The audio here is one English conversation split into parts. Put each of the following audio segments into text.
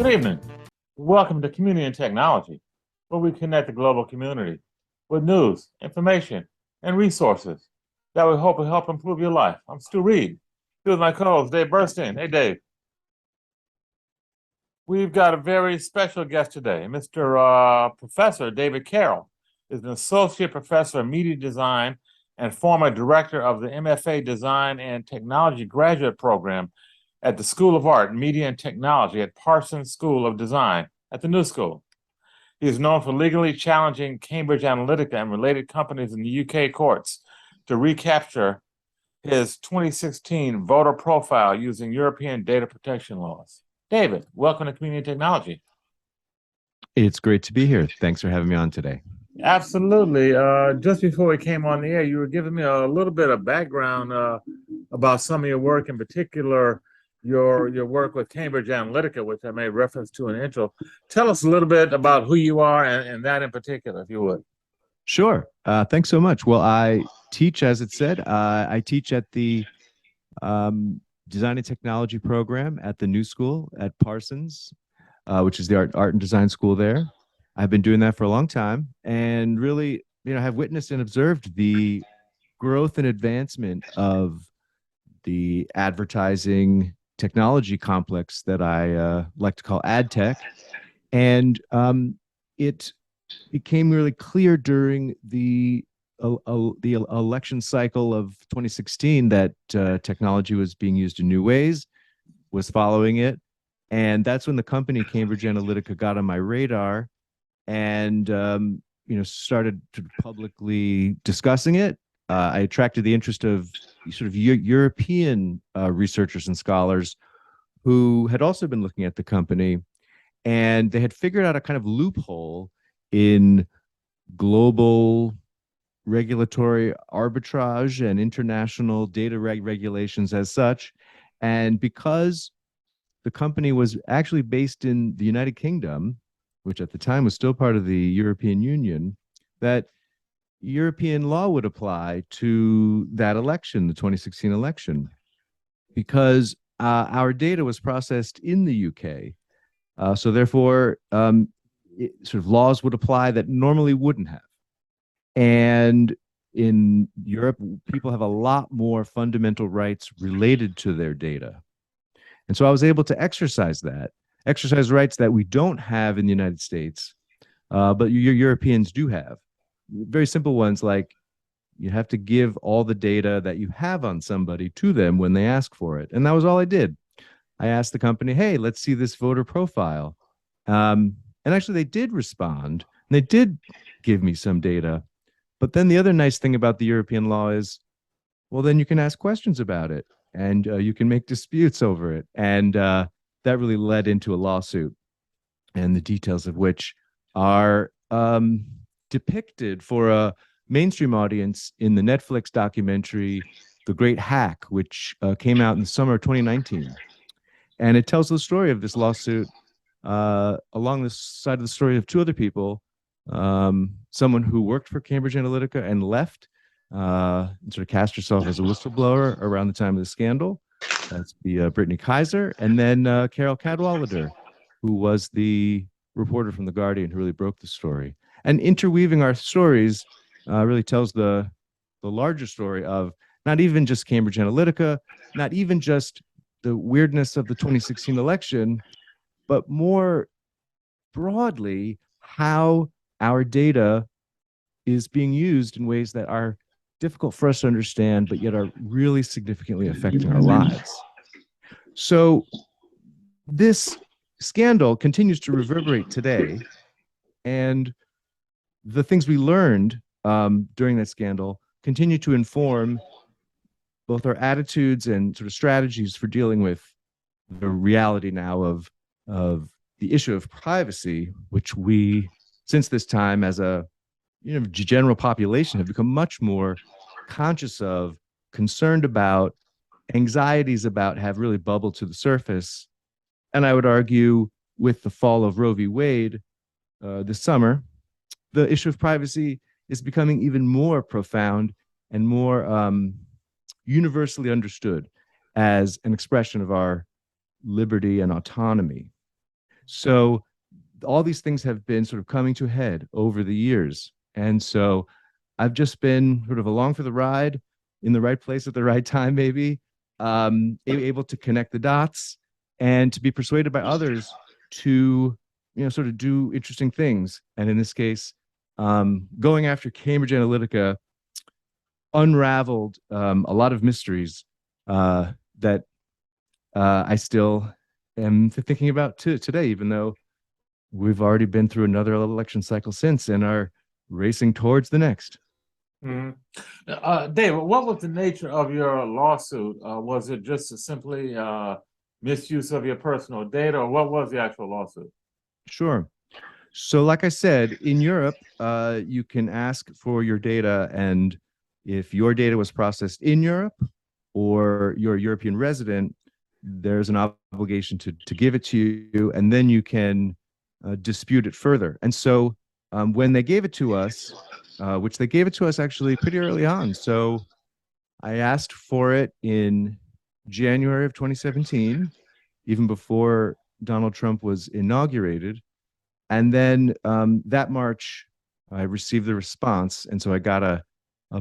Good evening. Welcome to Community and Technology, where we connect the global community with news, information, and resources that we hope will help improve your life. I'm Stu Reid. Here with my co-host, Dave Burstein. Hey, Dave. We've got a very special guest today. Mr. Professor David Carroll is an associate professor of media design and former director of the MFA Design and Technology graduate program at the School of Art, Media and Technology at Parsons School of Design at the New School. He is known for legally challenging Cambridge Analytica and related companies in the UK courts to recapture his 2016 voter profile using European data protection laws. David, welcome to Community and Technology. It's great to be here. Thanks for having me on today. Absolutely. Just before we came on the air, you were giving me a little bit of background about some of your work, in particular your work with Cambridge Analytica, which I made reference to in the intro. Tell us a little bit about who you are and that in particular, if you would. Sure. Thanks so much. Well, I teach, as it said, I teach at the Design and Technology program at the New School at Parsons, which is the art and design school there. I've been doing that for a long time and really, have witnessed and observed the growth and advancement of the advertising technology complex that I like to call ad tech. And it became really clear during the election cycle of 2016 that technology was being used in new ways, was following it. And that's when the company Cambridge Analytica got on my radar and started publicly discussing it. I attracted the interest of sort of European researchers and scholars who had also been looking at the company, and they had figured out a kind of loophole in global regulatory arbitrage and international data regulations as such. And because the company was actually based in the United Kingdom, which at the time was still part of the European Union, that European law would apply to that election, the 2016 election, because our data was processed in the UK. So therefore, sort of laws would apply that normally wouldn't have. And in Europe, people have a lot more fundamental rights related to their data. And so I was able to exercise rights that we don't have in the United States, but Europeans do have. Very simple ones, like you have to give all the data that you have on somebody to them when they ask for it. And that was all I did. I asked the company, hey, let's see this voter profile. And actually they did respond, and they did give me some data. But then the other nice thing about the European law is, well, then you can ask questions about it, and you can make disputes over it. And that really led into a lawsuit, and the details of which are depicted for a mainstream audience in the Netflix documentary, The Great Hack, which came out in the summer of 2019. And it tells the story of this lawsuit along the side of the story of two other people, someone who worked for Cambridge Analytica and left, and sort of cast herself as a whistleblower around the time of the scandal. That's the Brittany Kaiser, and then Carol Cadwallader, who was the reporter from The Guardian who really broke the story. And interweaving our stories really tells the larger story of not even just Cambridge Analytica, not even just the weirdness of the 2016 election, but more broadly, how our data is being used in ways that are difficult for us to understand, but yet are really significantly affecting our lives. So this scandal continues to reverberate today, and the things we learned during that scandal continue to inform both our attitudes and sort of strategies for dealing with the reality now of the issue of privacy, which we, since this time, as a general population, have become much more conscious of, concerned about, anxieties about have really bubbled to the surface. And I would argue with the fall of Roe v. Wade this summer, the issue of privacy is becoming even more profound and more universally understood as an expression of our liberty and autonomy. So all these things have been sort of coming to a head over the years. And so I've just been sort of along for the ride, in the right place at the right time, maybe, able to connect the dots and to be persuaded by others to, sort of do interesting things. And in this case, going after Cambridge Analytica unraveled a lot of mysteries that I still am thinking about today, even though we've already been through another election cycle since and are racing towards the next. Mhm. David, what was the nature of your lawsuit? Was it just simply misuse of your personal data, or what was the actual lawsuit? Sure. So, like I said, in Europe, you can ask for your data, and if your data was processed in Europe or you're a European resident, there's an obligation to give it to you, and then you can dispute it further. And so, when they gave it to us, which they gave it to us actually pretty early on, so I asked for it in January of 2017, even before Donald Trump was inaugurated. And then that March, I received the response. And so I got a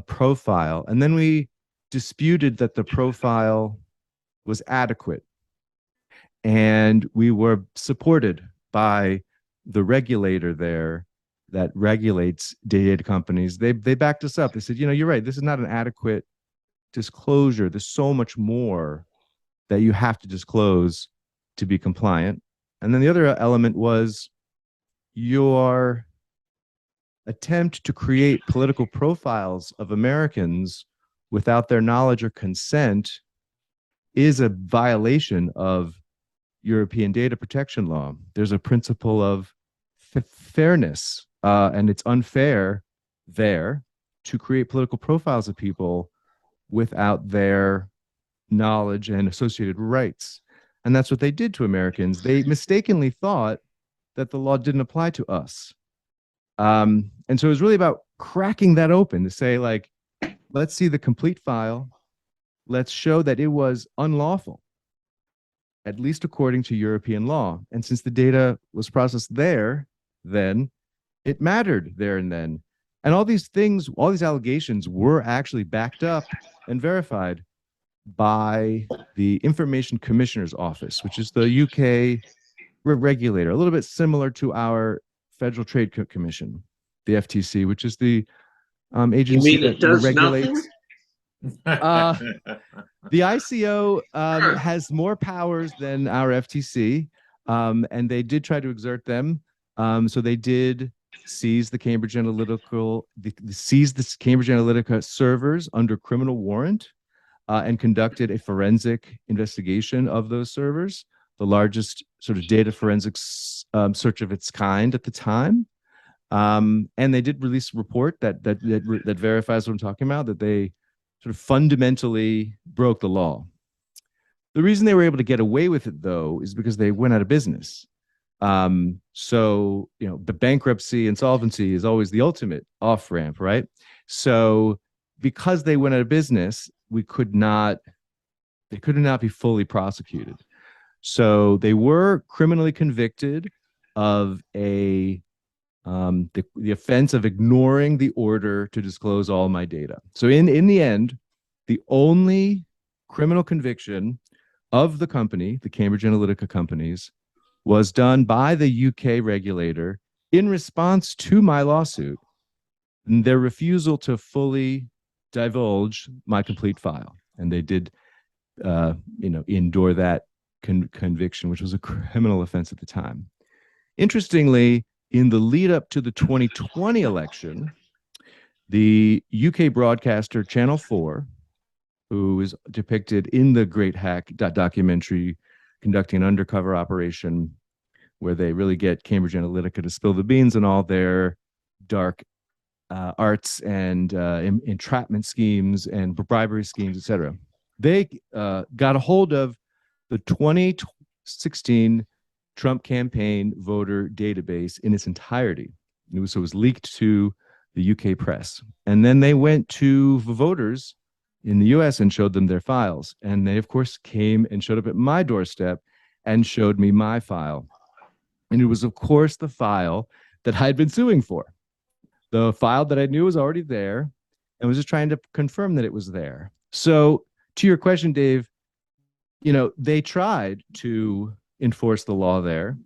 profile. And then we disputed that the profile was adequate. And we were supported by the regulator there that regulates data companies. They backed us up. They said, you're right. This is not an adequate disclosure. There's so much more that you have to disclose to be compliant. And then the other element was your attempt to create political profiles of Americans without their knowledge or consent is a violation of European data protection law. There's a principle of fairness, and it's unfair there to create political profiles of people without their knowledge and associated rights. And that's what they did to Americans. They mistakenly thought that the law didn't apply to us. And so it was really about cracking that open to say, like, let's see the complete file. Let's show that it was unlawful, at least according to European law. And since the data was processed there, then it mattered there and then. And all these things, all these allegations were actually backed up and verified by the Information Commissioner's Office, which is the UK regulator, a little bit similar to our Federal Trade Commission, the FTC, which is the agency you mean it does regulates. Nothing? The ICO has more powers than our FTC, and they did try to exert them. So they did seize the Cambridge Analytica servers under criminal warrant, and conducted a forensic investigation of those servers, the largest sort of data forensics search of its kind at the time. And they did release a report that verifies what I'm talking about, that they sort of fundamentally broke the law. The reason they were able to get away with it, though, is because they went out of business. So, the bankruptcy, insolvency is always the ultimate off-ramp, right? So because they went out of business, they could not be fully prosecuted. So they were criminally convicted of the offense of ignoring the order to disclose all my data. So in the end, the only criminal conviction of the company, the Cambridge Analytica companies, was done by the UK regulator in response to my lawsuit and their refusal to fully divulge my complete file. And they did, endure that conviction, which was a criminal offense at the time. Interestingly, in the lead up to the 2020 election, the UK broadcaster Channel 4, who is depicted in the Great Hack documentary, conducting an undercover operation where they really get Cambridge Analytica to spill the beans on all their dark arts and entrapment schemes and bribery schemes, etc. They got a hold of the 2016 Trump campaign voter database in its entirety. It was leaked to the UK press. And then they went to the voters in the US and showed them their files. And they, of course, came and showed up at my doorstep and showed me my file. And it was, of course, the file that I'd been suing for. The file that I knew was already there and was just trying to confirm that it was there. So, to your question, Dave, they tried to enforce the law there.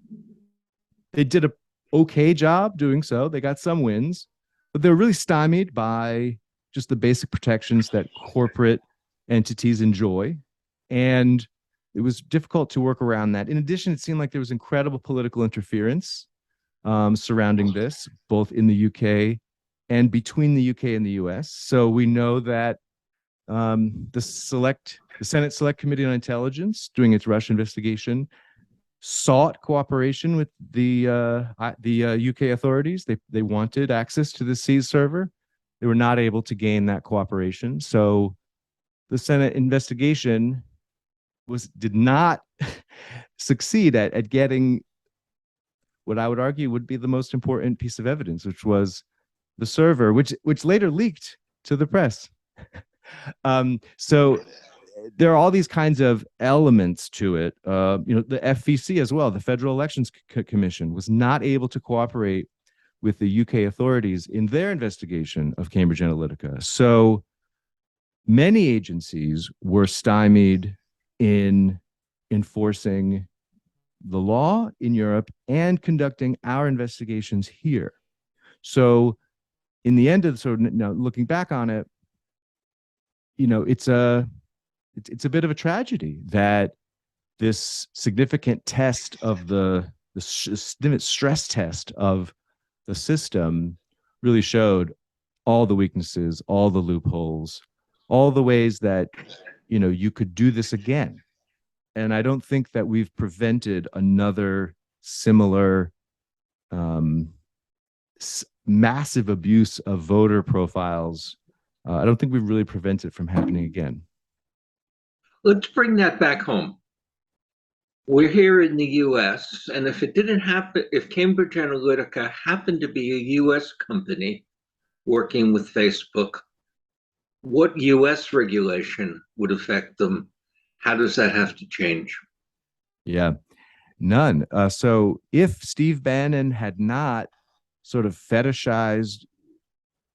They did a okay job doing so. They got some wins, but they were really stymied by just the basic protections that corporate entities enjoy. And it was difficult to work around that. In addition, it seemed like there was incredible political interference surrounding this, both in the UK and between the UK and the US. So we know that the Senate Select Committee on Intelligence, doing its Russia investigation, sought cooperation with the UK authorities. They wanted access to the seized server. They were not able to gain that cooperation. So the Senate investigation did not succeed at getting what I would argue would be the most important piece of evidence, which was the server, which later leaked to the press. So there are all these kinds of elements to it. The FEC as well, the Federal Elections Commission, was not able to cooperate with the UK authorities in their investigation of Cambridge Analytica. So many agencies were stymied in enforcing the law in Europe and conducting our investigations here. So in the end of now looking back on it, it's a bit of a tragedy that this significant test of the stress test of the system really showed all the weaknesses, all the loopholes, all the ways that you could do this again. And I don't think that we've prevented another similar massive abuse of voter profiles. I don't think we've really prevented it from happening again. Let's bring that back home. We're here in the US, and if it didn't happen, if Cambridge Analytica happened to be a US company working with Facebook, what US regulation would affect them? How does that have to change? Yeah, none. So if Steve Bannon had not sort of fetishized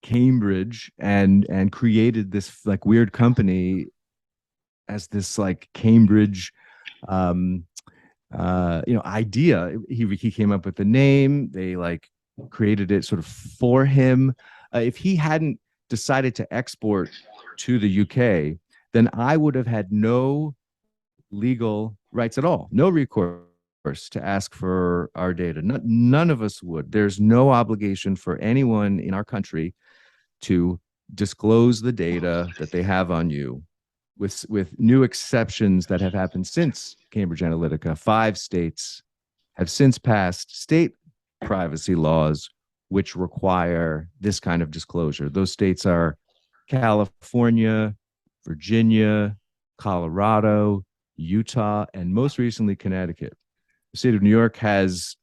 Cambridge and created this like weird company as this like Cambridge idea, he came up with the name. They like created it sort of for him. If he hadn't decided to export to the UK, then I would have had no legal rights at all, no recourse to ask for our data. None of us would. There's no obligation for anyone in our country to disclose the data that they have on you, with new exceptions that have happened since Cambridge Analytica. 5 states have since passed state privacy laws which require this kind of disclosure. Those states are California, Virginia, Colorado, Utah, and most recently Connecticut. The state of New York has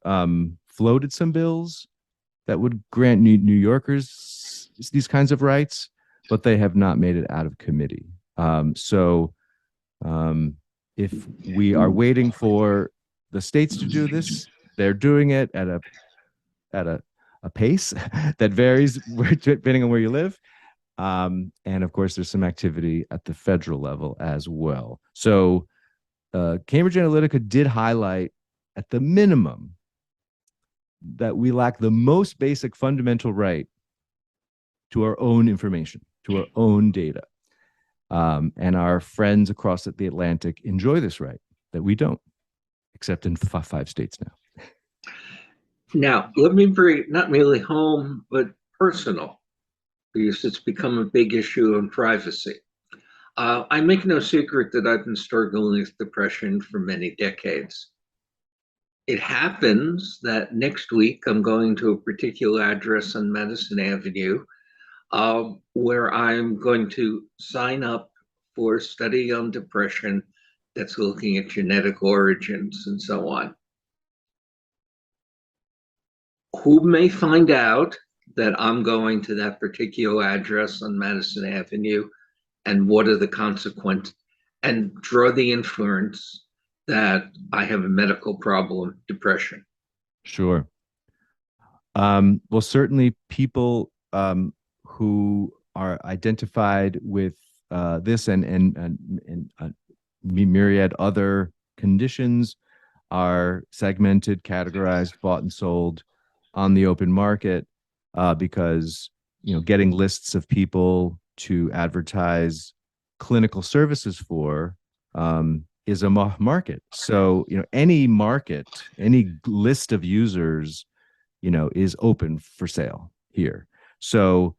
floated some bills that would grant New Yorkers these kinds of rights, but they have not made it out of committee. If we are waiting for the states to do this, they're doing it at a pace that varies depending on where you live. And of course, there's some activity at the federal level as well. So Cambridge Analytica did highlight at the minimum that we lack the most basic fundamental right to our own information, to our own data. And our friends across the Atlantic enjoy this right that we don't, except in 5 states now. Now, let me bring not merely home, but personal, because it's become a big issue on privacy. I make no secret that I've been struggling with depression for many decades. It happens that next week I'm going to a particular address on Madison Avenue where I'm going to sign up for a study on depression that's looking at genetic origins and so on. Who may find out that I'm going to that particular address on Madison Avenue, and what are the consequences, and draw the inference that I have a medical problem, depression. Sure. Well, certainly people who are identified with this and myriad other conditions are segmented, categorized, bought and sold on the open market because getting lists of people to advertise clinical services for is a market. So any market, any list of users is open for sale here. So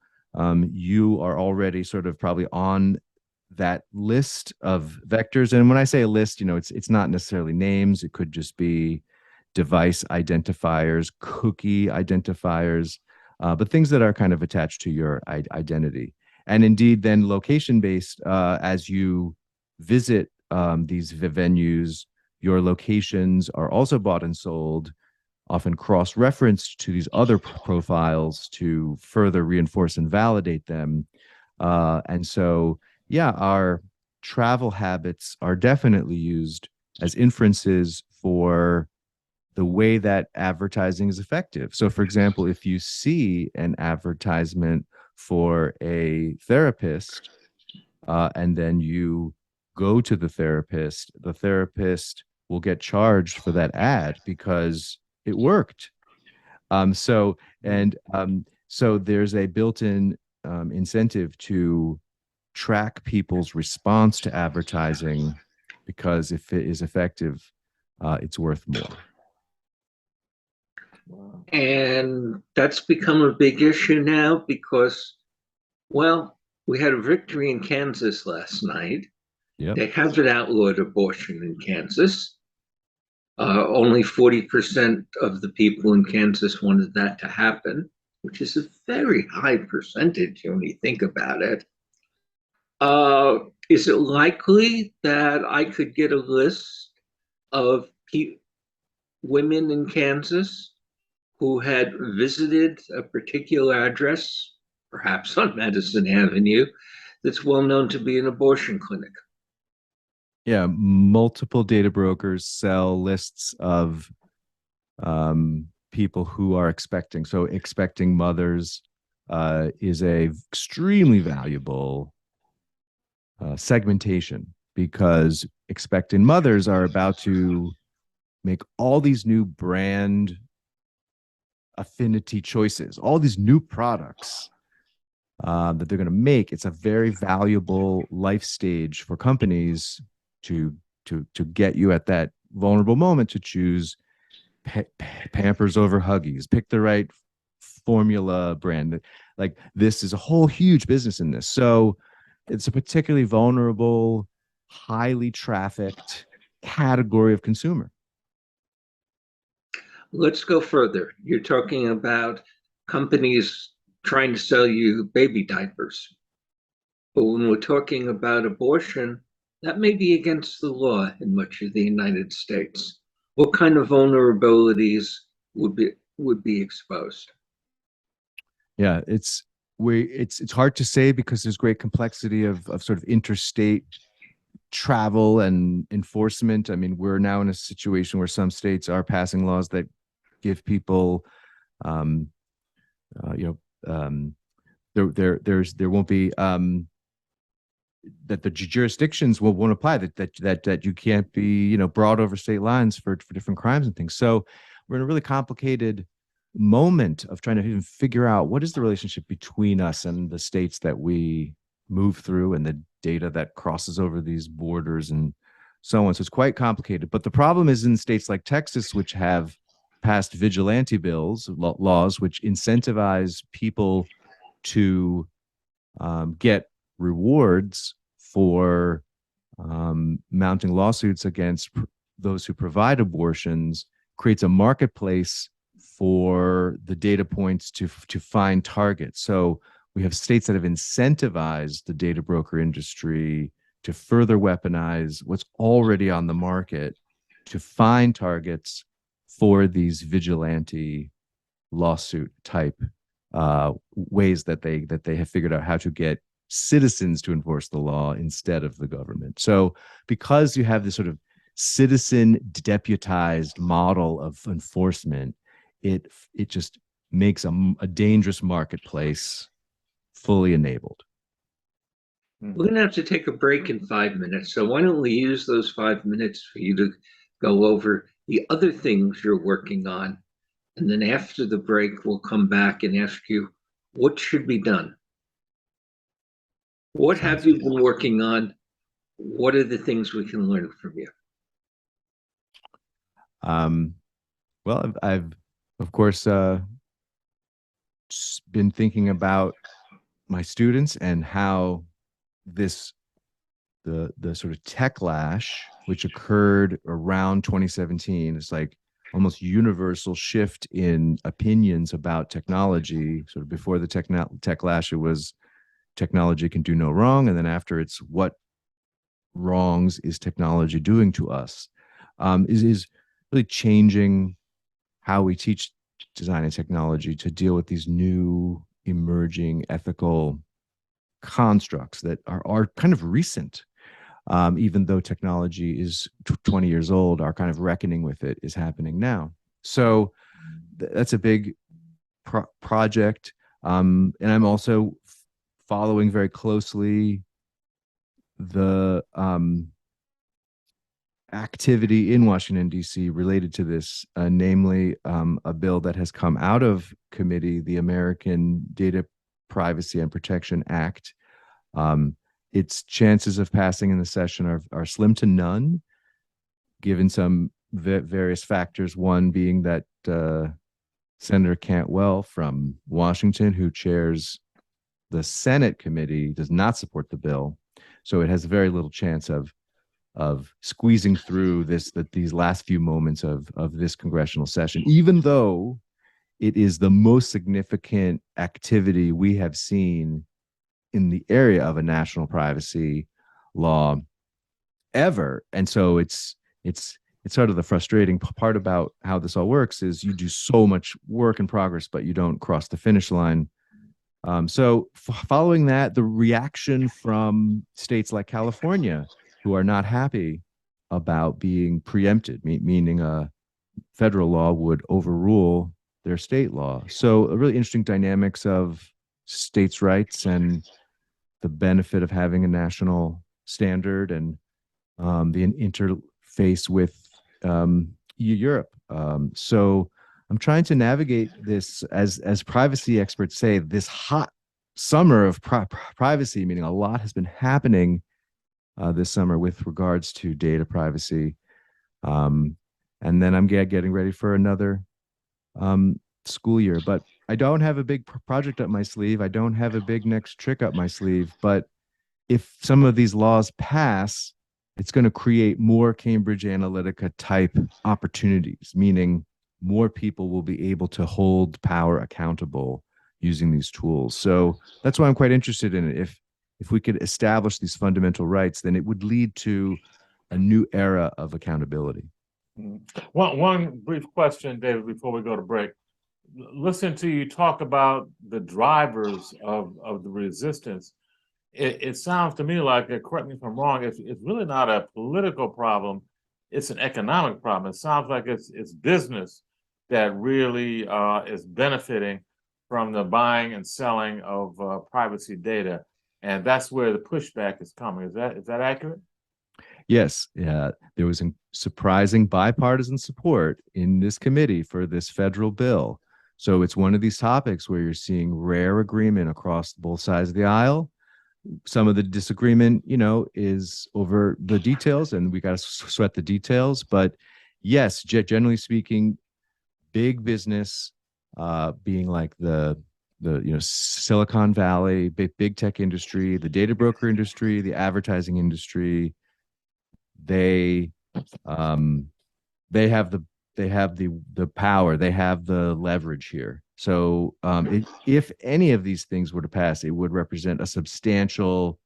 you are already sort of probably on that list of vectors. And when I say a list, it's not necessarily names. It could just be device identifiers, cookie identifiers, but things that are kind of attached to your identity. And indeed, then location-based, as you visit these venues, your locations are also bought and sold, often cross-referenced to these other profiles to further reinforce and validate them. And so, yeah, our travel habits are definitely used as inferences for the way that advertising is effective. So, for example, if you see an advertisement for a therapist and then you go to the therapist will get charged for that ad because it worked. So there's a built-in incentive to track people's response to advertising because if it is effective, it's worth more. And that's become a big issue now because, well, we had a victory in Kansas last night. Yep. They haven't outlawed abortion in Kansas. Only 40% of the people in Kansas wanted that to happen, which is a very high percentage when you think about it. Is it likely that I could get a list of women in Kansas who had visited a particular address, perhaps on Madison Avenue, that's well known to be an abortion clinic? Yeah, multiple data brokers sell lists of people who are expecting. So expecting mothers is a extremely valuable segmentation because expecting mothers are about to make all these new brand affinity choices, all these new products that they're going to make. It's a very valuable life stage for companies to get you at that vulnerable moment to choose Pampers over Huggies, pick the right formula brand. Like this is a whole huge business in this. So it's a particularly vulnerable, highly trafficked category of consumer. Let's go further. You're talking about companies trying to sell you baby diapers. But when we're talking about abortion, that may be against the law in much of the United States. What kind of vulnerabilities would be exposed? Yeah, it's hard to say because there's great complexity of sort of interstate travel and enforcement. I mean, we're now in a situation where some states are passing laws that give people, there won't be that the jurisdictions won't apply that you can't be brought over state lines for different crimes and things. So we're in a really complicated moment of trying to even figure out what is the relationship between us and the states that we move through and the data that crosses over these borders and so on. So it's quite complicated. But the problem is in states like Texas, which have passed vigilante bills, laws, which incentivize people to get rewards for mounting lawsuits against those who provide abortions, creates a marketplace for the data points to find targets. So we have states that have incentivized the data broker industry to further weaponize what's already on the market to find targets for these vigilante lawsuit type ways that they have figured out how to get citizens to enforce the law instead of the government. So because you have this sort of citizen deputized model of enforcement, it just makes a dangerous marketplace fully enabled. We're going to have to take a break in 5 minutes. So why don't we use those 5 minutes for you to go over the other things you're working on. And then after the break, we'll come back and ask you, what should be done? What have you been working on? What are the things we can learn from you? Well, I've of course been thinking about my students and how the sort of techlash which occurred around 2017 is like almost universal shift in opinions about technology. Sort of before the techlash, it was technology can do no wrong, and then after, it's what wrongs is technology doing to us, is really changing how we teach design and technology to deal with these new emerging ethical constructs that are kind of recent. Even though technology is 20 years old, our kind of reckoning with it is happening now. So that's a big project. And I'm also following very closely the activity in Washington, D.C. related to this, namely a bill that has come out of committee, the American Data Privacy and Protection Act. Its chances of passing in the session are slim to none, given some various factors. One being that Senator Cantwell from Washington, who chairs the Senate committee, does not support the bill. So it has very little chance of squeezing through these last few moments of this congressional session, even though it is the most significant activity we have seen in the area of a national privacy law ever. And so it's sort of the frustrating part about how this all works is you do so much work in progress, but you don't cross the finish line. So following that, the reaction from states like California, who are not happy about being preempted, meaning a federal law would overrule their state law. So a really interesting dynamics of states' rights and the benefit of having a national standard, and the interface with Europe. So I'm trying to navigate this, as privacy experts say, this hot summer of privacy, meaning a lot has been happening this summer with regards to data privacy. And then I'm getting ready for another school year, but I don't have a big project up my sleeve. I don't have a big next trick up my sleeve. But if some of these laws pass, it's going to create more Cambridge Analytica type opportunities, meaning more people will be able to hold power accountable using these tools. So that's why I'm quite interested in it. If we could establish these fundamental rights, then it would lead to a new era of accountability. One brief question, David, before we go to break. Listen to you talk about the drivers of the resistance. It sounds to me like, correct me if I'm wrong, it's really not a political problem, it's an economic problem. It sounds like it's business that really is benefiting from the buying and selling of privacy data, and that's where the pushback is coming. Is that accurate? Yes, there was surprising bipartisan support in this committee for this federal bill. So it's one of these topics where you're seeing rare agreement across both sides of the aisle. Some of the disagreement, is over the details, and we got to sweat the details. But yes, generally speaking, big business, being like the Silicon Valley, big tech industry, the data broker industry, the advertising industry, they have the power, they have the leverage here. So if any of these things were to pass, it would represent a substantial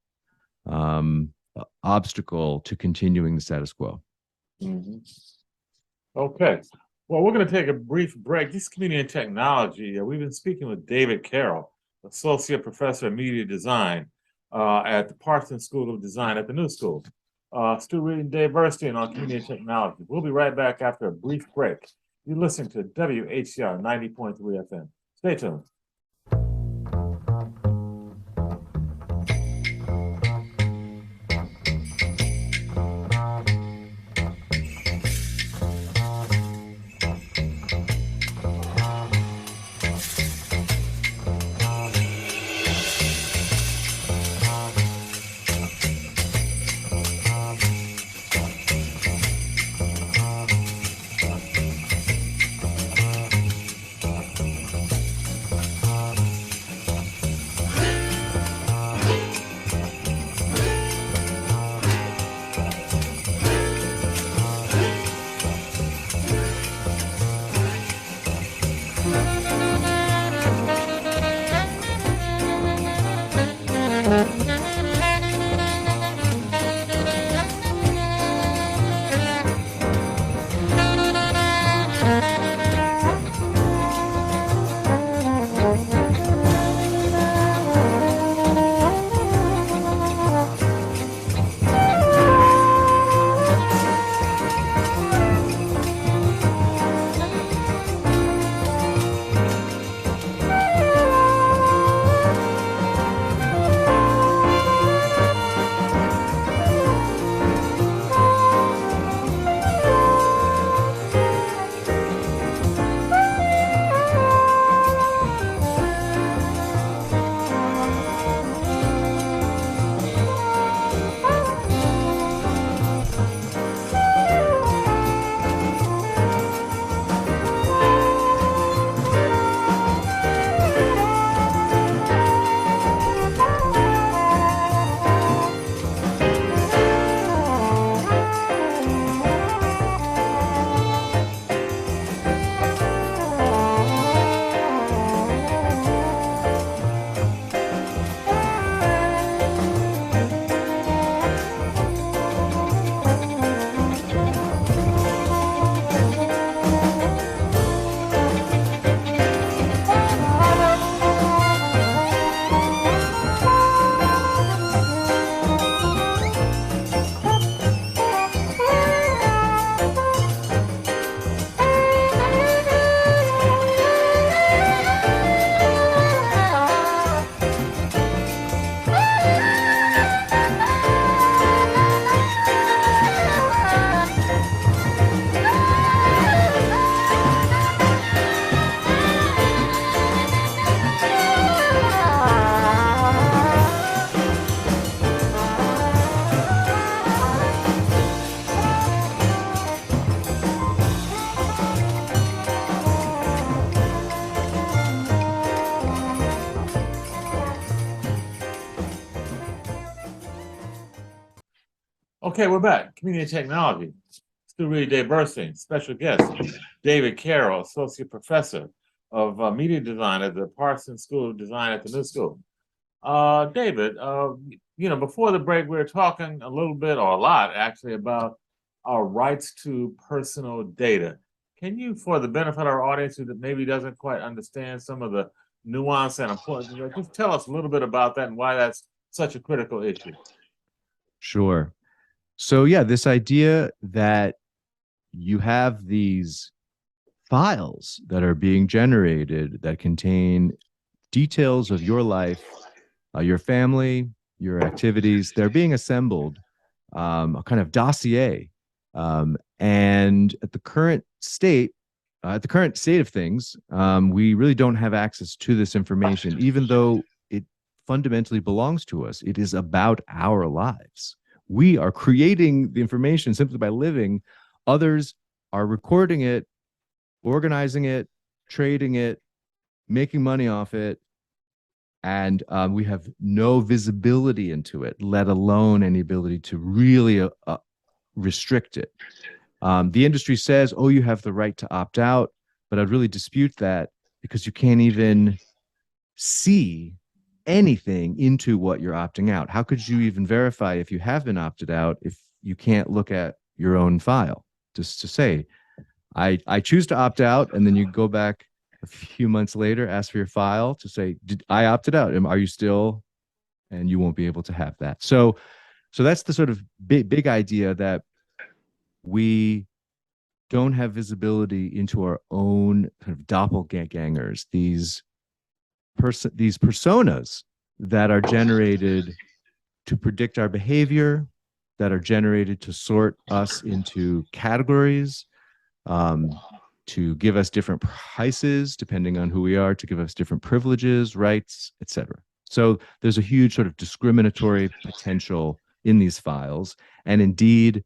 obstacle to continuing the status quo. Mm-hmm. Okay. Well, we're going to take a brief break. This is Community and Technology. We've been speaking with David Carroll, Associate Professor of Media Design at the Parsons School of Design at the New School. Stu Reid and Dave Burstein on Community and Technology. We'll be right back after a brief break You're listening to WHCR 90.3 FM. Stay tuned. Okay, we're back. Community technology. Stu Reid, Dave Burstein, special guest, David Carroll, associate professor of media design at the Parsons School of Design at the New School. David, before the break, we were talking a little bit, or a lot actually, about our rights to personal data. Can you, for the benefit of our audience who maybe doesn't quite understand some of the nuance and importance, just tell us a little bit about that and why that's such a critical issue? Sure. So yeah, this idea that you have these files that are being generated that contain details of your life, your family, your activities, they're being assembled, a kind of dossier. And at the current state of things, we really don't have access to this information, even though it fundamentally belongs to us. It is about our lives. We are creating the information simply by living. Others are recording it, organizing it, trading it, making money off it, and we have no visibility into it, let alone any ability to really restrict it. The industry says, oh, you have the right to opt out, but I'd really dispute that because you can't even see anything into what you're opting out. How could you even verify if you have been opted out if you can't look at your own file? Just to say, I choose to opt out, and then you go back a few months later, ask for your file to say, did I opted out? Are you still? And you won't be able to have that. So that's the sort of big idea that we don't have visibility into our own kind of doppelgangers, these personas that are generated to predict our behavior, that are generated to sort us into categories, to give us different prices depending on who we are, to give us different privileges, rights, etc. So there's a huge sort of discriminatory potential in these files. And indeed,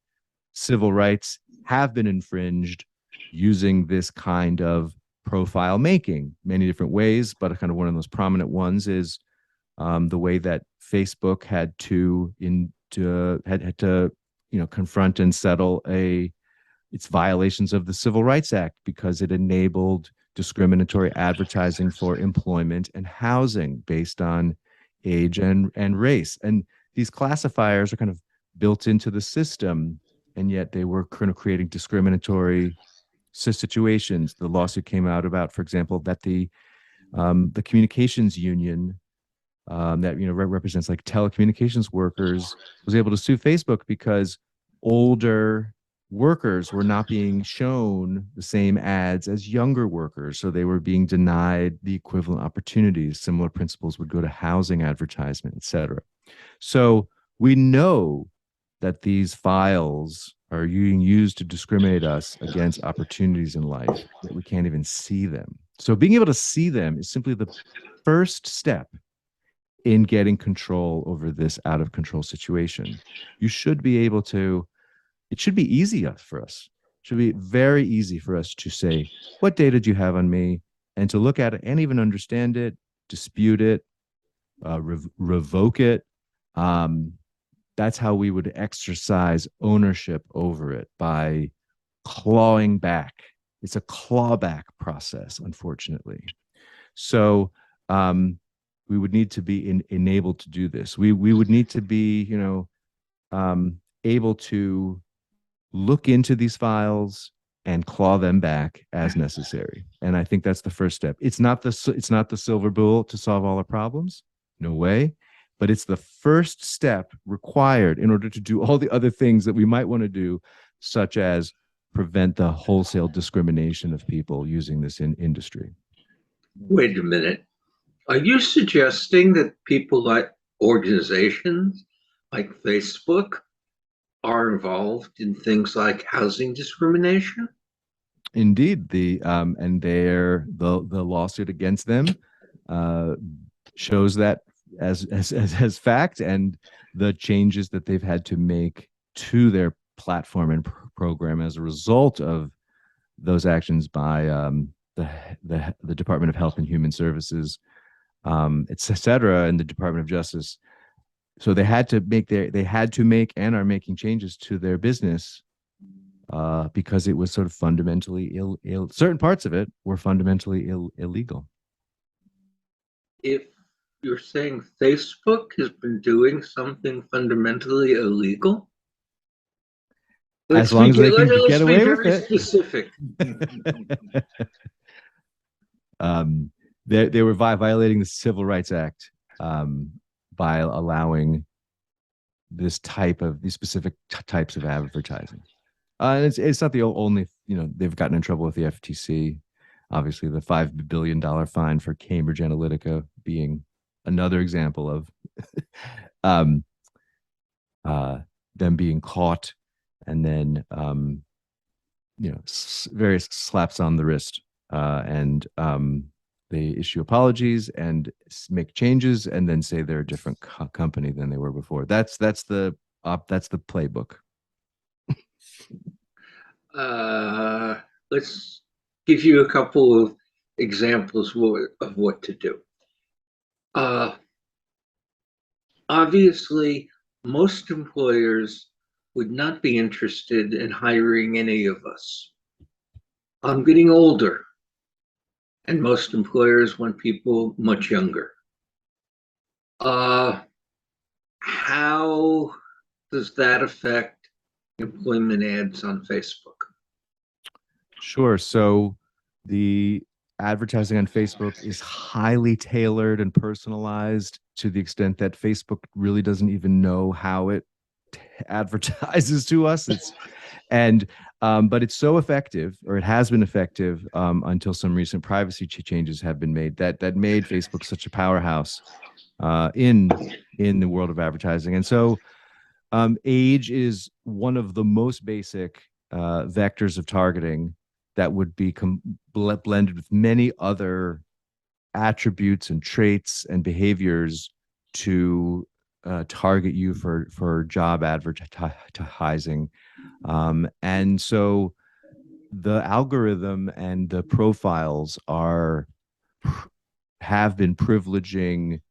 civil rights have been infringed using this kind of profile making, many different ways, but kind of one of those prominent ones is the way that Facebook had to confront and settle its violations of the Civil Rights Act because it enabled discriminatory advertising for employment and housing based on age and race. And these classifiers are kind of built into the system, and yet they were kind of creating discriminatory situations. The lawsuit came out about, for example, that the communications union that represents like telecommunications workers was able to sue Facebook because older workers were not being shown the same ads as younger workers, so they were being denied the equivalent opportunities. Similar principles would go to housing advertisement, etc. So we know that these files are being used to discriminate us against opportunities in life, that we can't even see them. So being able to see them is simply the first step in getting control over this out of control situation. You should be able to, it should be easy for us. It should be very easy for us to say, what data do you have on me? And to look at it and even understand it, dispute it, revoke it. That's how we would exercise ownership over it, by clawing back. It's a clawback process, unfortunately. So we would need to be enabled to do this. We would need to be, able to look into these files and claw them back as necessary. And I think that's the first step. It's not the silver bullet to solve all our problems. No way. But it's the first step required in order to do all the other things that we might want to do, such as prevent the wholesale discrimination of people using this in industry. Wait a minute. Are you suggesting that people like organizations like Facebook are involved in things like housing discrimination? Indeed, the lawsuit against them shows that as fact, and the changes that they've had to make to their platform and program as a result of those actions by the Department of Health and Human Services, etc., and the Department of Justice. So they had to make and are making changes to their business because it was sort of fundamentally certain parts of it were fundamentally illegal. If you're saying Facebook has been doing something fundamentally illegal, As long as they can get away with it. Specific. They were violating the Civil Rights Act by allowing these specific types of advertising. And it's not the only, they've gotten in trouble with the FTC. Obviously, the $5 billion fine for Cambridge Analytica being another example of them being caught and then, various slaps on the wrist, and they issue apologies and make changes and then say they're a different company than they were before. That's the playbook. Let's give you a couple of examples of what to do. Obviously, most employers would not be interested in hiring any of us. I'm getting older, and most employers want people much younger. How does that affect employment ads on Facebook? Sure. So the advertising on Facebook is highly tailored and personalized to the extent that Facebook really doesn't even know how it advertises to us. But it's so effective, or it has been effective until some recent privacy changes have been made that made Facebook such a powerhouse in the world of advertising. And so age is one of the most basic vectors of targeting that would be blended with many other attributes and traits and behaviors to target you for job advertising. And so the algorithm and the profiles have been privileging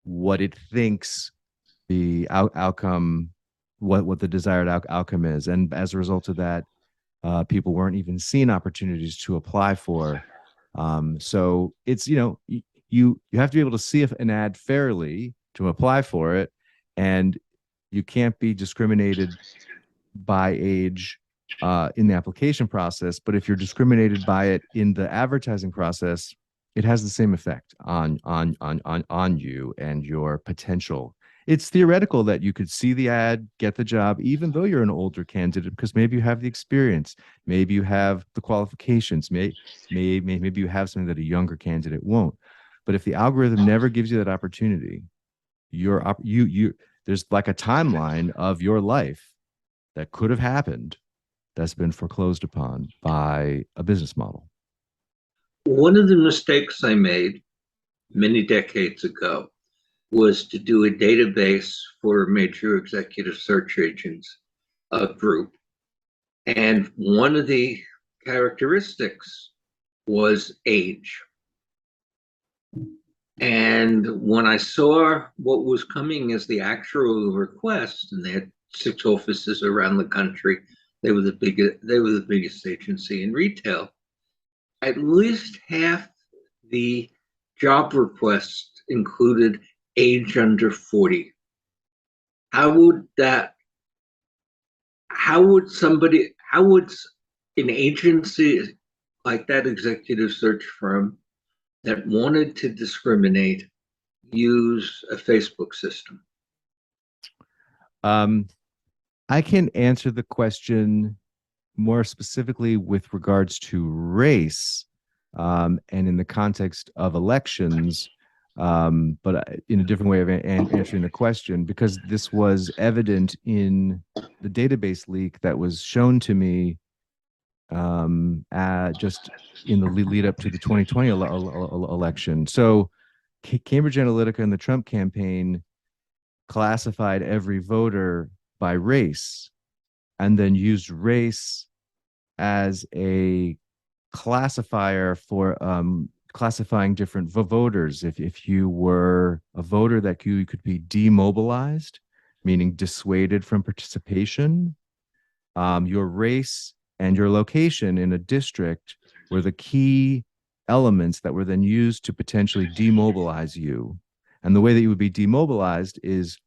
what it thinks the outcome, what the desired outcome is. And as a result of that, people weren't even seeing opportunities to apply for. So it's, you have to be able to see an ad fairly to apply for it, and you can't be discriminated by age in the application process. But if you're discriminated by it in the advertising process, it has the same effect on you and your potential. It's theoretical that you could see the ad, get the job, even though you're an older candidate, because maybe you have the experience, maybe you have the qualifications, maybe you have something that a younger candidate won't. But if the algorithm never gives you that opportunity, there's like a timeline of your life that could have happened that's been foreclosed upon by a business model. One of the mistakes I made many decades ago was to do a database for a major executive search agents group. And one of the characteristics was age. And when I saw what was coming as the actual request, and they had 6 offices around the country, they were the biggest agency in retail. At least half the job requests included age under 40. How would an agency like that executive search firm that wanted to discriminate use a Facebook system? I can answer the question more specifically with regards to race, and in the context of elections, but in a different way of answering the question, because this was evident in the database leak that was shown to me just in the lead up to the 2020 election. So Cambridge Analytica and the Trump campaign classified every voter by race, and then used race as a classifier for classifying different voters. If you were a voter that you could be demobilized, meaning dissuaded from participation, your race and your location in a district were the key elements that were then used to potentially demobilize you. And the way that you would be demobilized is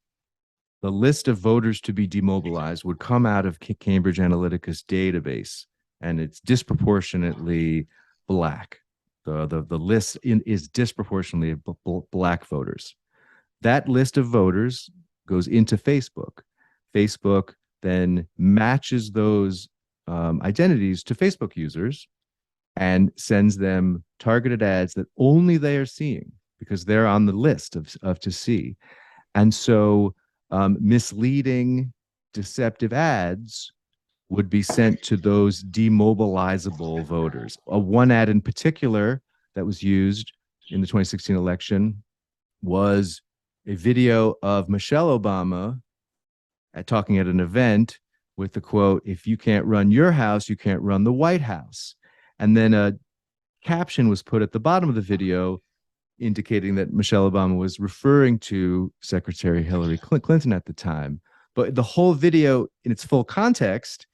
the list of voters to be demobilized would come out of Cambridge Analytica's database, and it's disproportionately Black. The list is disproportionately Black voters. That list of voters goes into Facebook. Facebook then matches those identities to Facebook users and sends them targeted ads that only they are seeing because they're on the list of to see. And so misleading, deceptive ads would be sent to those demobilizable voters. One ad in particular that was used in the 2016 election was a video of Michelle Obama talking at an event with the quote, "If you can't run your house, you can't run the White House." And then a caption was put at the bottom of the video indicating that Michelle Obama was referring to Secretary Hillary Clinton at the time. But the whole video, in its full context,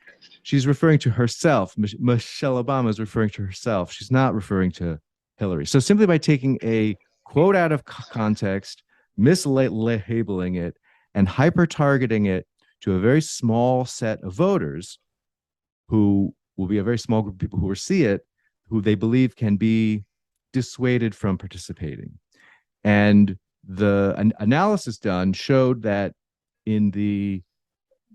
she's referring to herself. Michelle Obama is referring to herself. She's not referring to Hillary. So simply by taking a quote out of context, mislabeling it, and hyper-targeting it to a very small set of voters, who will be a very small group of people who will see it, who they believe can be dissuaded from participating. And the analysis done showed that in the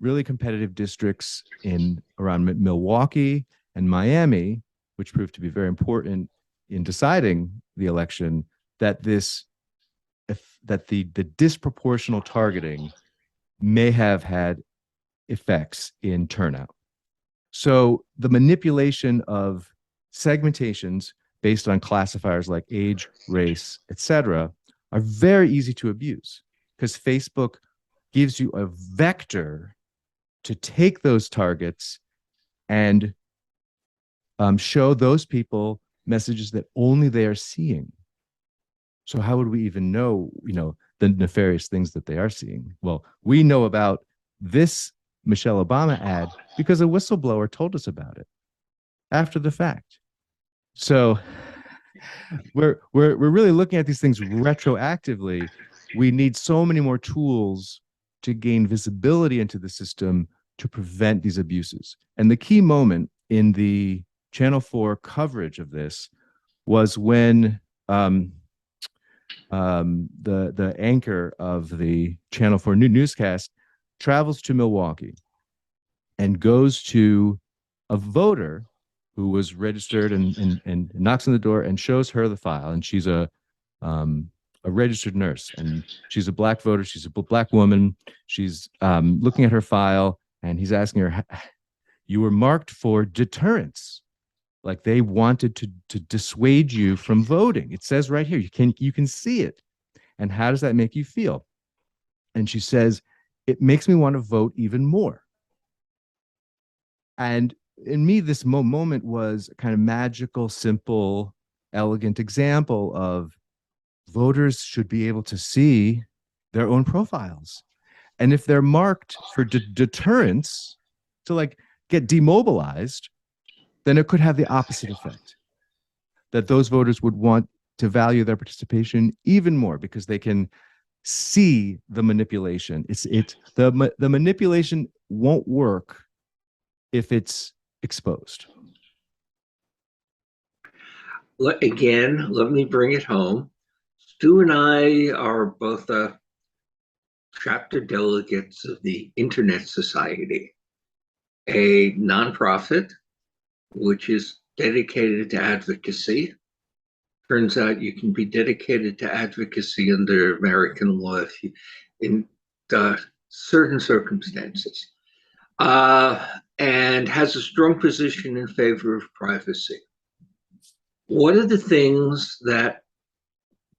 really competitive districts in around Milwaukee and Miami, which proved to be very important in deciding the election, that the disproportional targeting may have had effects in turnout. So the manipulation of segmentations based on classifiers like age, race, etc., are very easy to abuse because Facebook gives you a vector to take those targets and show those people messages that only they are seeing. So how would we even know, the nefarious things that they are seeing? Well, we know about this Michelle Obama ad because a whistleblower told us about it after the fact. So we're really looking at these things retroactively. We need so many more tools to gain visibility into the system to prevent these abuses. And the key moment in the Channel 4 coverage of this was when the anchor of the Channel 4 newscast travels to Milwaukee and goes to a voter who was registered and knocks on the door and shows her the file. And she's a registered nurse, and she's a Black voter. She's a Black woman. She's looking at her file, and he's asking her, "You were marked for deterrence, like they wanted to dissuade you from voting. It says right here, you can see it. And how does that make you feel?" And she says, "It makes me want to vote even more." And in me, this moment was a kind of magical, simple, elegant example of voters should be able to see their own profiles. And if they're marked for deterrence, to like get demobilized, then it could have the opposite effect, that those voters would want to value their participation even more because they can see the manipulation. The manipulation won't work if it's exposed. Again, let me bring it home. Stu and I are both chapter delegates of the Internet Society, a nonprofit which is dedicated to advocacy. Turns out you can be dedicated to advocacy under American law in certain circumstances, and has a strong position in favor of privacy. What are the things that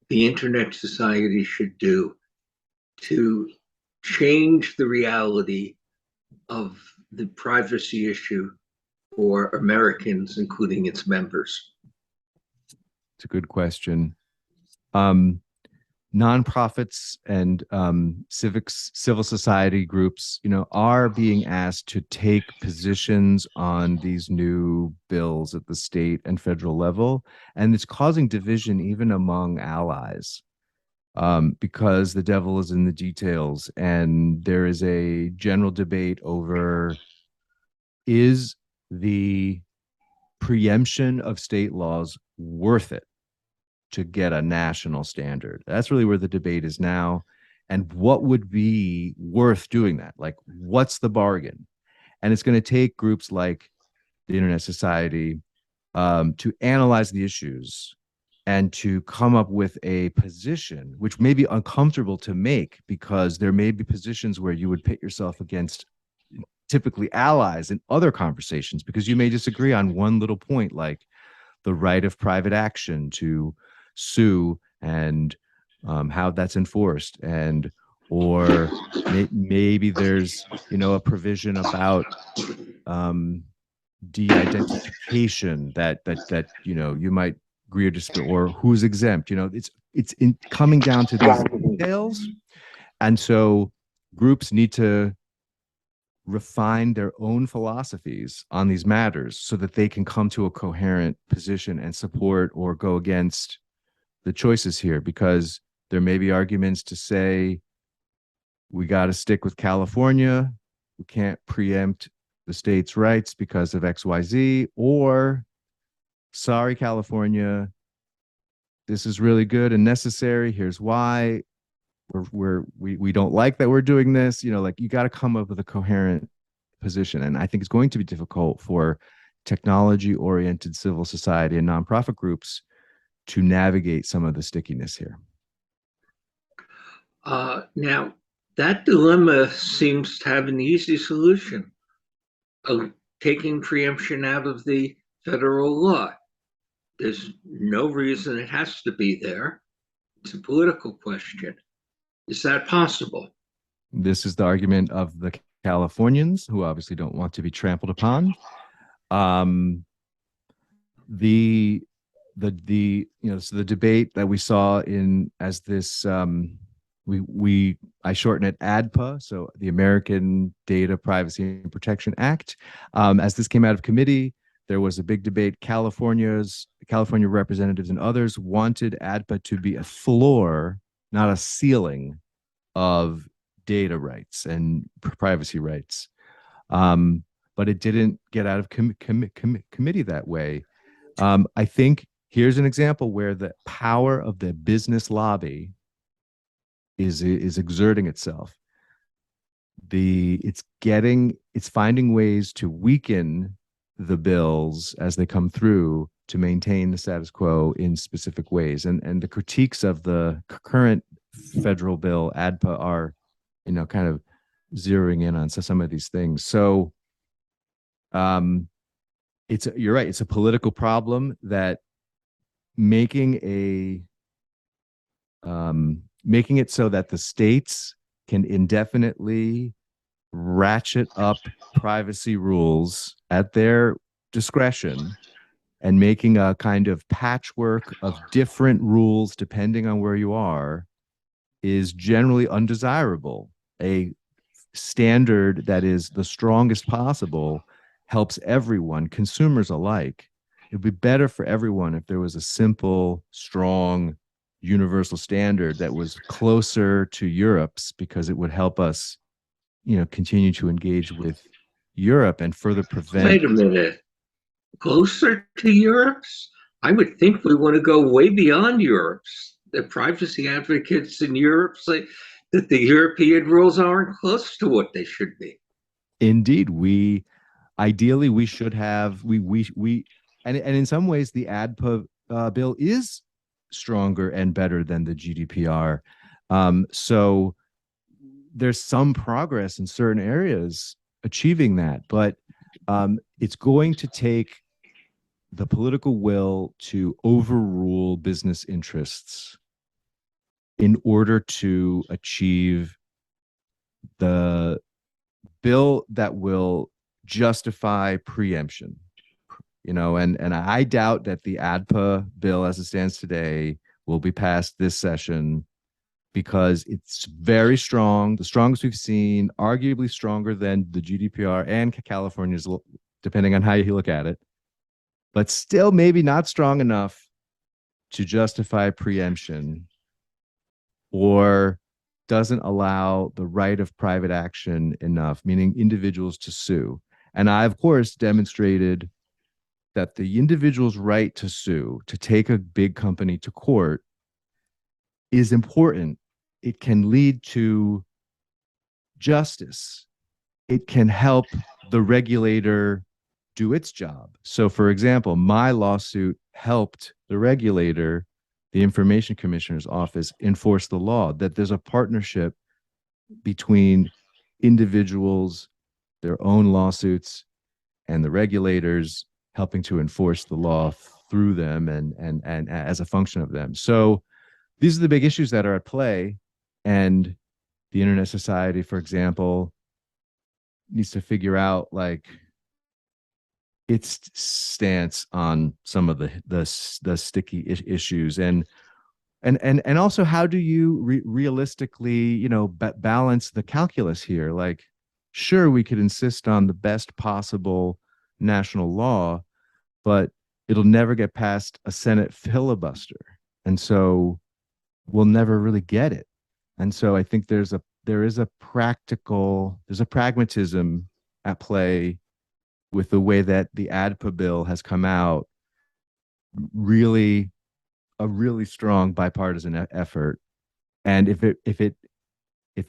the Internet Society should do to change the reality of the privacy issue for Americans, including its members? It's a good question. Nonprofits and civil society groups, are being asked to take positions on these new bills at the state and federal level, and it's causing division even among allies, because the devil is in the details, and there is a general debate over, is the preemption of state laws worth it to get a national standard? That's really where the debate is now. And what would be worth doing that? Like, what's the bargain? And it's going to take groups like the Internet Society to analyze the issues and to come up with a position, which may be uncomfortable to make, because there may be positions where you would pit yourself against typically allies in other conversations, because you may disagree on one little point, like the right of private action to sue and how that's enforced, or maybe there's a provision about de-identification that you might agree or disagree, or who's exempt. It's in coming down to these details, and so groups need to refine their own philosophies on these matters so that they can come to a coherent position and support or go against the choices here, because there may be arguments to say we got to stick with California, we can't preempt the state's rights because of XYZ, or sorry, California, this is really good and necessary, here's why. we don't like that we're doing this. Like, you got to come up with a coherent position. And I think it's going to be difficult for technology oriented civil society and nonprofit groups to navigate some of the stickiness here. Now, that dilemma seems to have an easy solution of taking preemption out of the federal law. There's no reason it has to be there. It's a political question. Is that possible? This is the argument of the Californians, who obviously don't want to be trampled upon. The so the debate that we saw as this I shorten it ADPA, so the American Data Privacy and Protection Act. As this came out of committee, there was a big debate. California representatives and others wanted ADPA to be a floor, not a ceiling, of data rights and privacy rights. But it didn't get out of committee that way. I think here's an example where the power of the business lobby is exerting itself. It's finding ways to weaken the bills as they come through to maintain the status quo in specific ways. And the critiques of the current federal bill ADPA are, kind of zeroing in on some of these things. So you're right. It's a political problem that making it so that the states can indefinitely ratchet up privacy rules at their discretion and making a kind of patchwork of different rules depending on where you are is generally undesirable. A standard that is the strongest possible helps everyone, consumers alike. It would be better for everyone if there was a simple, strong, universal standard that was closer to Europe's, because it would help us, continue to engage with Europe and further prevent. Wait a minute. Closer to Europe's? I would think we want to go way beyond Europe's. The privacy advocates in Europe say that the European rules aren't close to what they should be. Indeed, ideally we should have and in some ways the ADPA bill is stronger and better than the GDPR. So there's some progress in certain areas achieving that, but it's going to take the political will to overrule business interests in order to achieve the bill that will justify preemption. And I doubt that the ADPA bill as it stands today will be passed this session, because it's very strong, the strongest we've seen, arguably stronger than the GDPR and California's, depending on how you look at it, but still maybe not strong enough to justify preemption, or doesn't allow the right of private action enough, meaning individuals to sue. And I, of course, demonstrated that the individual's right to sue, to take a big company to court, is important. It can lead to justice. It can help the regulator do its job. So, for example, my lawsuit helped the regulator, the Information Commissioner's office, enforce the law, that there's a partnership between individuals, their own lawsuits, and the regulators helping to enforce the law through them and as a function of them. So these are the big issues that are at play. And the Internet Society, for example, needs to figure out its stance on some of the sticky issues, and also how do you realistically balance the calculus here. Sure, we could insist on the best possible national law, but it'll never get past a Senate filibuster, and so we'll never really get it. And so I think there's a pragmatism at play with the way that the ADPA bill has come out. Really a really strong bipartisan effort And if it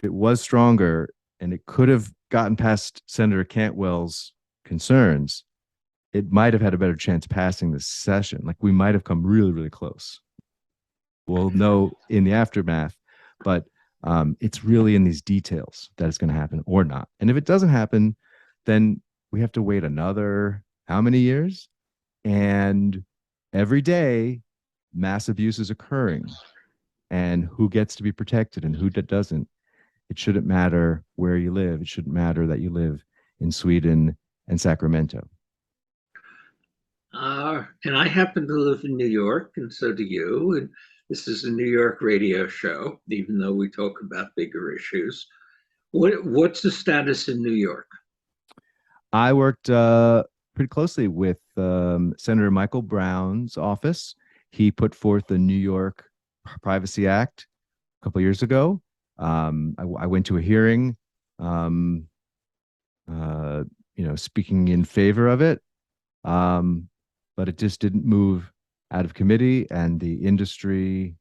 was stronger and it could have gotten past Senator Cantwell's concerns, it might have had a better chance passing this session. Like we might have come really, really close. We'll know in the aftermath, but it's really in these details that it's going to happen or not. And if it doesn't happen, then we have to wait another how many years? And every day, mass abuse is occurring. And who gets to be protected and who doesn't? It shouldn't matter where you live. It shouldn't matter that you live in Sweden and Sacramento. And I happen to live in New York, and so do you. And this is a New York radio show, even though we talk about bigger issues. What's the status in New York? I worked pretty closely with Senator Michael Brown's office. He put forth the New York Privacy Act a couple of years ago. I went to a hearing, speaking in favor of it, but it just didn't move out of committee, and the industry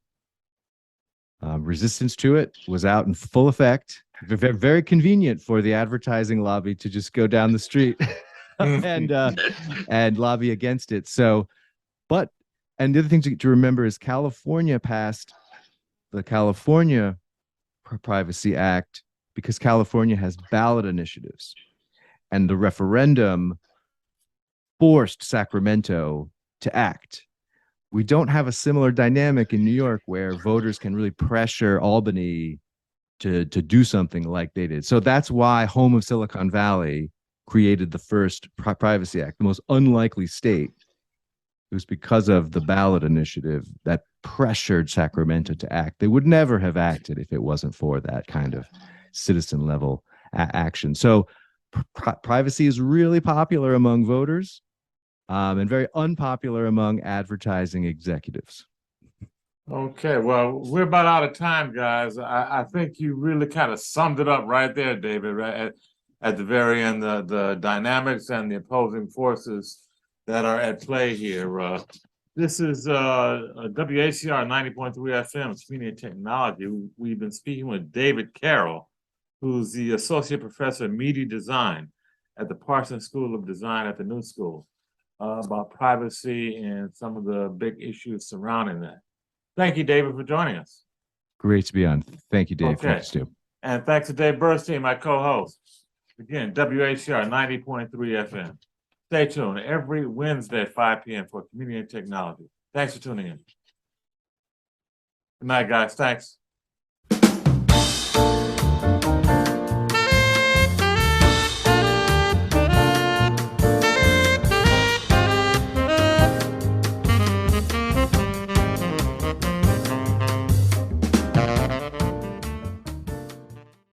resistance to it was out in full effect. Very, very convenient for the advertising lobby to just go down the street and lobby against it. So, and the other thing to remember is California passed the California Privacy Act because California has ballot initiatives, and the referendum forced Sacramento to act. We don't have a similar dynamic in New York where voters can really pressure Albany to do something like they did. So that's why home of Silicon Valley created the first Privacy Act, the most unlikely state. It was because of the ballot initiative that pressured Sacramento to act. They would never have acted if it wasn't for that kind of citizen level action. So privacy is really popular among voters and very unpopular among advertising executives. Okay, well, we're about out of time, guys. I think you really kind of summed it up right there, David, right at the very end, the dynamics and the opposing forces that are at play here. This is WACR 90.3 FM, Community Technology. We've been speaking with David Carroll, who's the Associate Professor of Media Design at the Parsons School of Design at the New School, about privacy and some of the big issues surrounding that. Thank you, David, for joining us. Great to be on. Thank you, Dave. Okay. Thanks, Stu. And thanks to Dave Burstein, my co-host. Again, WACR 90.3 FM. Stay tuned every Wednesday at 5 p.m. for Community and Technology. Thanks for tuning in. Good night, guys. Thanks.